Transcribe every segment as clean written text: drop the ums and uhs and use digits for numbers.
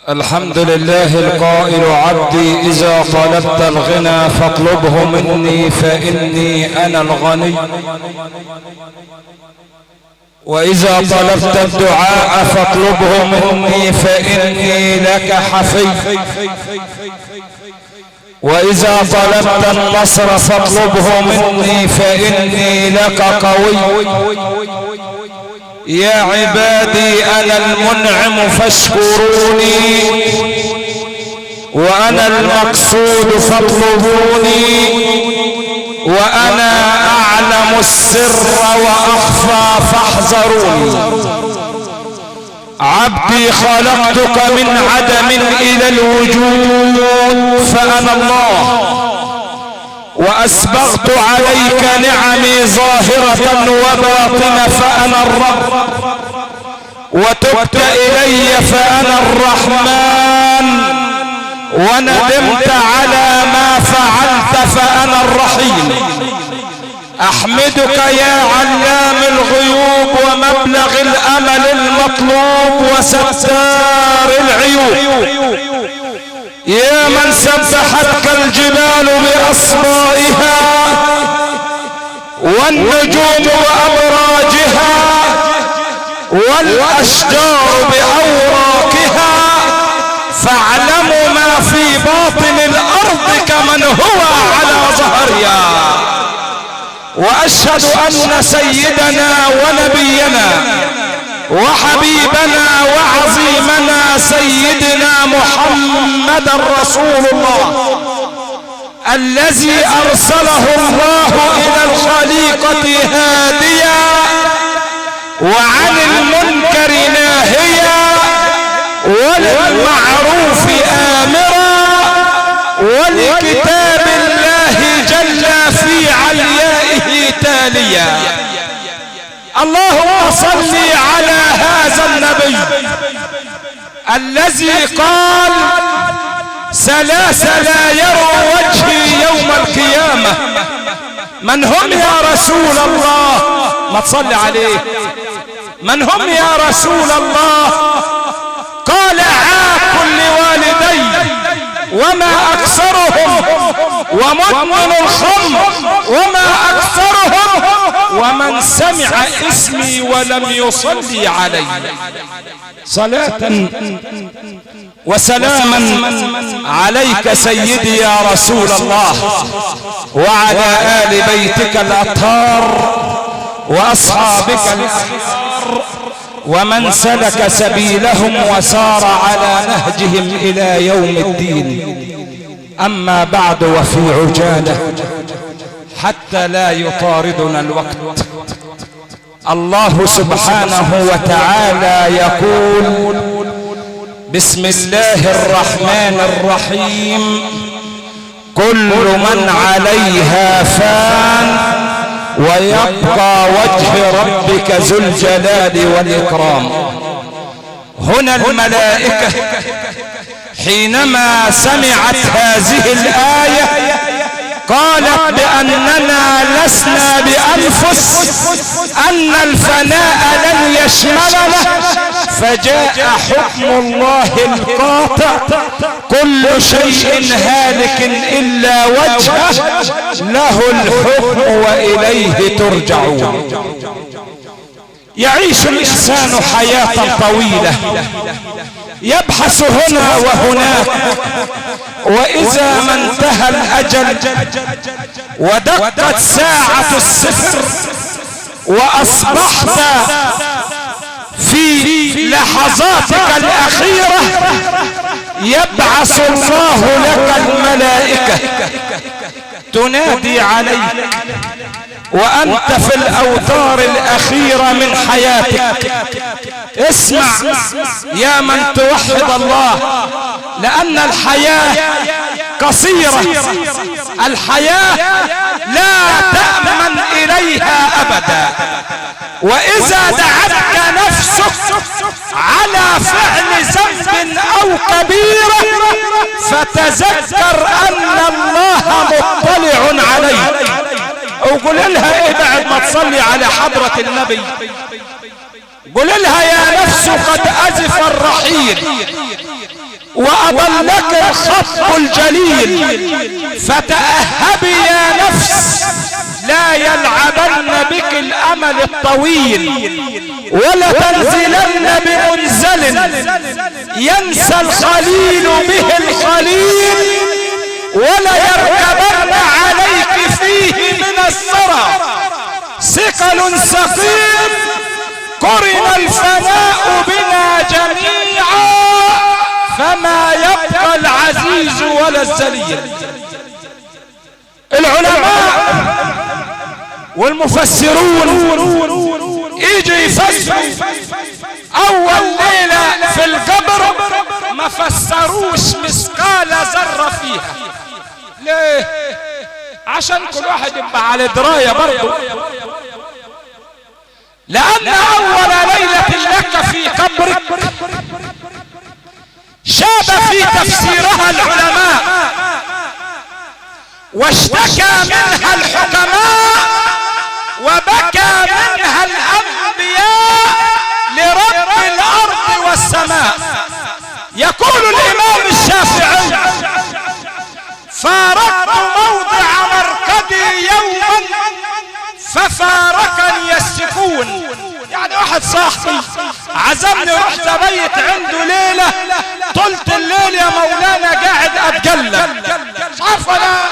الحمد لله القائل عبدي إذا طلبت الغنى فاطلبه مني فإني أنا الغني، وإذا طلبت الدعاء فاطلبه مني فإني لك حفي، وإذا طلبت النصر فاطلبه مني فإني لك قوي. يا عبادي أنا المنعم فاشكروني، وأنا المقصود فاطلبوني، وأنا أعلم السر وأخفى فاحذروني. عبدي خلقتك من عدم إلى الوجود فأنا الله، وأسبغت عليك نعمي ظاهرة وباطنة فأنا الرب، وتبت إلي فأنا الرحمن، وندمت على ما فعلت فأنا الرحيم. أحمدك يا علام الغيوب ومبلغ الأمل المطلوب وستار العيوب، يا من سبحتك الجبال بأصبائها والنجوم وأبراجها والأشجار بأوراقها، فاعلموا ما في باطن الأرض كمن هو على ظهرها. وأشهد أن سيدنا ونبينا وحبيبنا وعظيمنا سيدنا محمد رسول الله الذي أرسله الله إلى الخليقة هاديا وعن المنكر ناهيا وللمعروف آمرا ولكتاب الله جل في عليائه تاليا. اللهم صل على هذا النبي الذي قال: ثلاث لا يرى وجهي يوم القيامة. من هم يا رسول الله؟ ما تصلي عليه. من هم يا رسول الله؟ قال: عاق لوالدي وما أكثرهم، ومدمن الخمر وما أكثرهم، ومن سمع اسمي ولم يصلي علي. صلاة وسلاما عليك سيدي يا رسول الله، وعلى آل بيتك الأطهار وأصحابك الأخيار، ومن سلك سبيلهم وسار على نهجهم إلى يوم الدين. أما بعد، وفي عجالة حتى لا يطاردنا الوقت، الله سبحانه وتعالى يقول: بسم الله الرحمن الرحيم. كل من عليها فان ويبقى وجه ربك ذو الجلال والإكرام. هنا الملائكة حينما سمعت هذه الآية قالت بأننا لسنا بأنفس، أن الفناء لن يشملنا، فجاء حكم الله القاطع: كل شيء هالك إلا وجهه، له الحكم وإليه ترجعون. يعيش الإنسان حياة طويلة، يبحث هنا وهناك، وإذا ما انتهى الأجل ودقت ساعة الصفر وأصبحت في لحظاتك الأخيرة، يبعث الله لك الملائكة تنادي عليك وأنت في الأوتار الأخيرة من حياتك. اسمع يا من توحد الله، لأن الحياة قصيرة، الحياة لا تأمن إليها أبدا. وإذا دعتك نفسك على فعل ذنب أو كبيرة فتذكر أن الله مطلع عليك، وقول لها ايه بعد ما تصلي على حضرة النبي؟ قل لها: يا نفس قد أزف الرحيل، وأضلك الخط الجليل، فتأهبي يا نفس لا يلعبن بك الأمل الطويل، ولا تنزلن بمنزل ينسى الخليل به الخليل، ولا يركبن عليك فيه من الثرى ثقل ثقيل، قرن الفناء بنا جميعا فما يبقى العزيز ولا الذليل. العلماء والمفسرون يجوا يفسروا اول ليلة في القبر ما فسروش مثقال ذرة فيها. ليه؟ عشان كل واحد يبقى على دراية برضه، لأن أول ليلة لك في قبرك شاب في تفسيرها العلماء، واشتكى منها الحكماء، وبكى منها الأنبياء لرب الأرض والسماء. يقول الإمام الشافعي: فارقت موضع مرقدي يوما ففارقني السكون. يعني واحد صاحبي عزمني رحت بيت عنده ليلة، طلت الليل يا مولانا قاعد اتقلب، مش عارف انا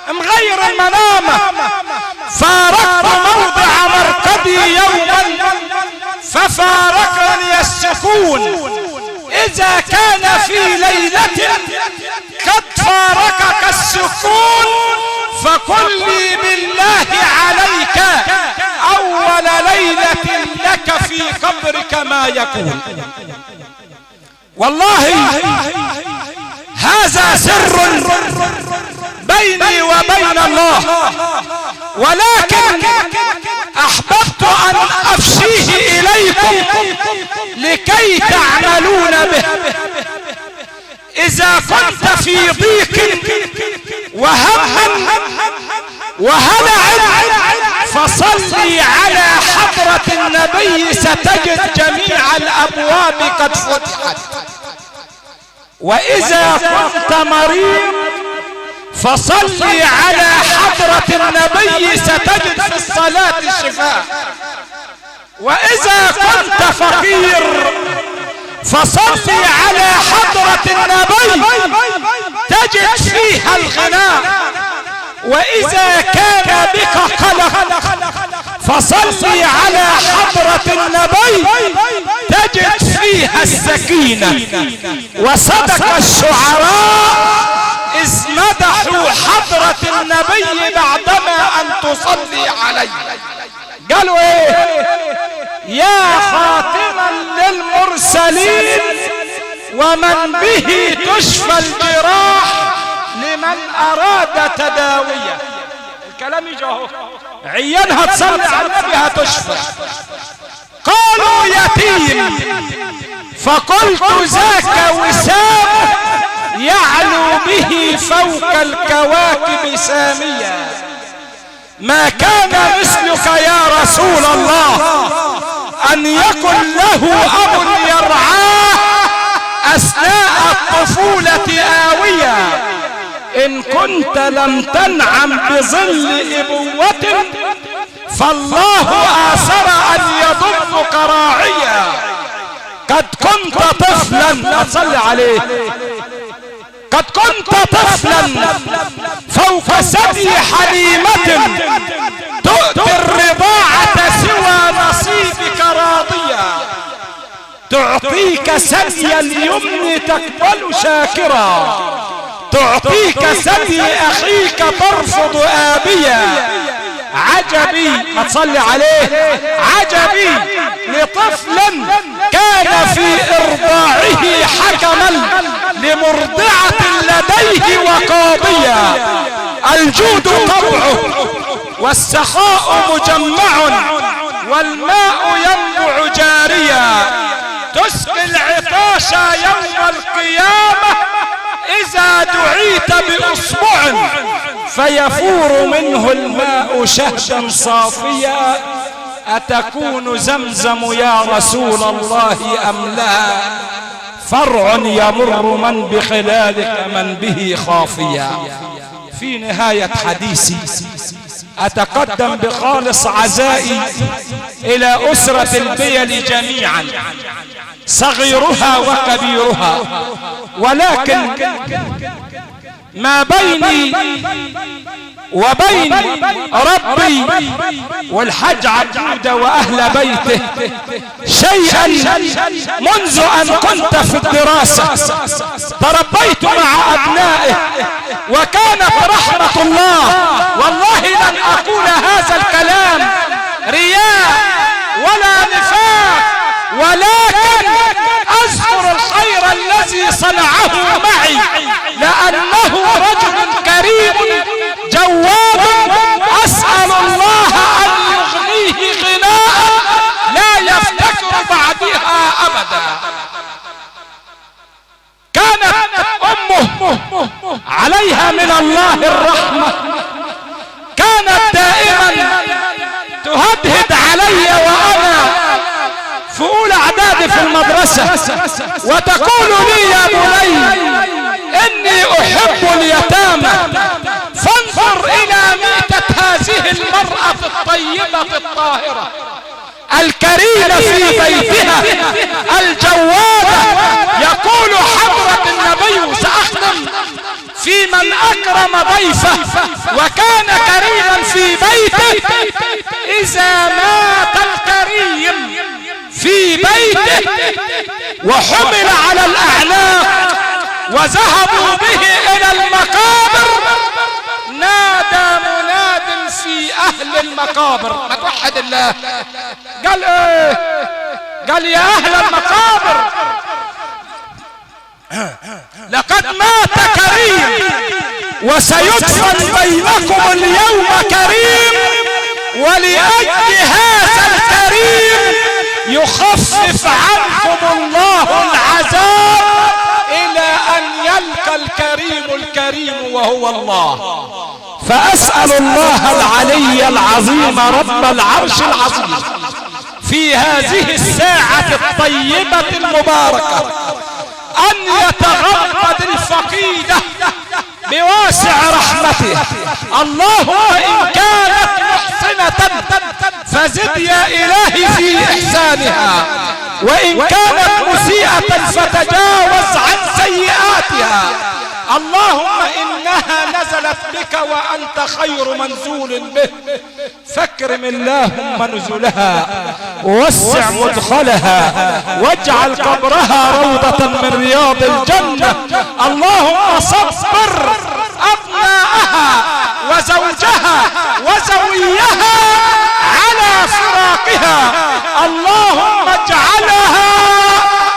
مغير المنامة. فارقت موضع مرقدي يوما ففارقني السكون، اذا كان في ليلة قد فارقك السكون فقل لي بالله عليك اول ليلة لك في قبرك ما يكون. والله هذا سر بيني وبين الله، ولكن احببت ان افشيه اليكم لكي تعملون به. اذا كنت في ضيق وهم وهلع فصلي على حضرة النبي ستجد جميع الابواب قد فتحت. واذا كنت مريض فصلي على حضرة النبي ستجد في الصلاة الشفاء. واذا كنت فقير فصلي على حضرة النبي تجد فيها الغناء. واذا كان بك قلق فصلي على حضرة النبي تجد فيها السكينة. وصدق الشعراء إذ مدحوا حضرة النبي بعدما أن تصلي عليه. قالوا ايه؟ يا خاتما للمرسلين ومن به تشفى الجراح لمن أراد تداوية. الكلام يجاهو عينها تصلي على النبي هتشفى. قالوا يتيم فقلت ذاك وسام يعلو به فوق الكواكب ساميا. ما كان مثلك يا رسول الله أن يكن له أب يرعاه أثناء الطفولة آوية. إن كنت لم تنعم بظل إبوة فالله آثر أن يضمك راعيا. قد كنت طفلا صل عليه، قد كنت طفلا فوق ثدي حليمة تؤتي الرضاعة سوى نصيبك راضيا. تعطيك ثدي اليمن تقبل شاكرا، تعطيك ثدي أخيك ترفض آبيا. عجبي ما تصلي عليه، عجبي لطفل كان في إرضاعه حكما لمرضعة لديه وقاضيا. الجود طبعه والسخاء مجمع والماء ينبع جاريا. تسقي العطاش يوم القيامة إذا دعيت بأصبع فيفور منه الماء شهدا صافيا. أتكون زمزم يا رسول الله أم لا؟ فرع يمر من بخلالك من به خافيا. في نهاية حديثي أتقدم بخالص عزائي إلى أسرة البيل جميعا، صغيرها وكبيرها، ولكن ما بيني وبين ربي والحاج عبودة وأهل بيته شيئا منذ أن كنت في الدراسة تربيت مع أبنائه، وكانت رحمة الله، والله لن أقول هذا الكلام رياء ولا نفاق، ولكن أذكر الخير الذي صنعه معي، لأنه رجل كريم جواد. أسأل الله أن يغنيه غناء لا يفتكر بعدها أبدا. كانت أمه عليها من الله الرحمة، كانت دائما تهدهد علي وأنا في أولى إعدادي في المدرسة، وتقول لي يا بني إني أحب اليتامى، فانظر إلى ميتة هذه المرأة الطيبة الطاهرة الكريمة في بيتها الجوادة. يقول حضرة النبي سأخدم في من أكرم ضيفه وكان كريما في بيته، إذا مات الكريم في بيته وحمل على الأعناق وذهبوا به إلى المقابر، نادى مناد في أهل المقابر، ما توحد الله، قال إيه؟ قال يا أهل المقابر لقد مات كريم وسيدفن بينكم اليوم كريم، ولأجل هذا الكريم يخفف عنكم الله العذاب إلى أن يلقى الكريم وهو الله. فأسأل الله العلي العظيم رب العرش العظيم في هذه الساعة الطيبة المباركة أن يتغمد الفقيدة بواسع رحمته. اللهم إن كانت محسنة فزد يا إلهي في إحسانها، وإن كانت مسيئة فتجاوز عن سيئاتها. اللهم إنها نزلت بك وأنت خير منزول به، فاكرم اللهم نزلها، ووسع مدخلها، واجعل قبرها روضة من رياض الجنة. اللهم صبر أبناءها وزوجها وزويها على فراقها، اللهم اجعلها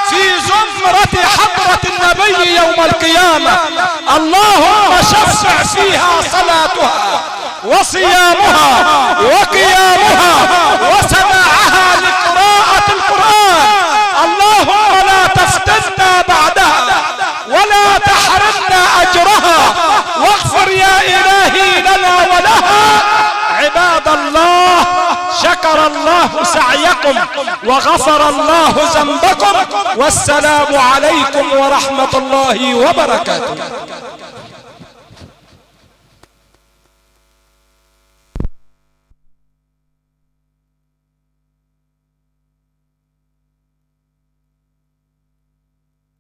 في زمرة حضرة النبي يوم القيامة. اللهم شفع فيها صلاتها وصيامها وقيامها وسماعها لقراءة القرآن. اللهم لا تفتنا بعدها ولا تحرمنا أجرها، واغفر يا إلهي لنا ولها. عباد الله، شكر الله سعيكم وغفر الله ذنبكم، والسلام عليكم ورحمة الله وبركاته.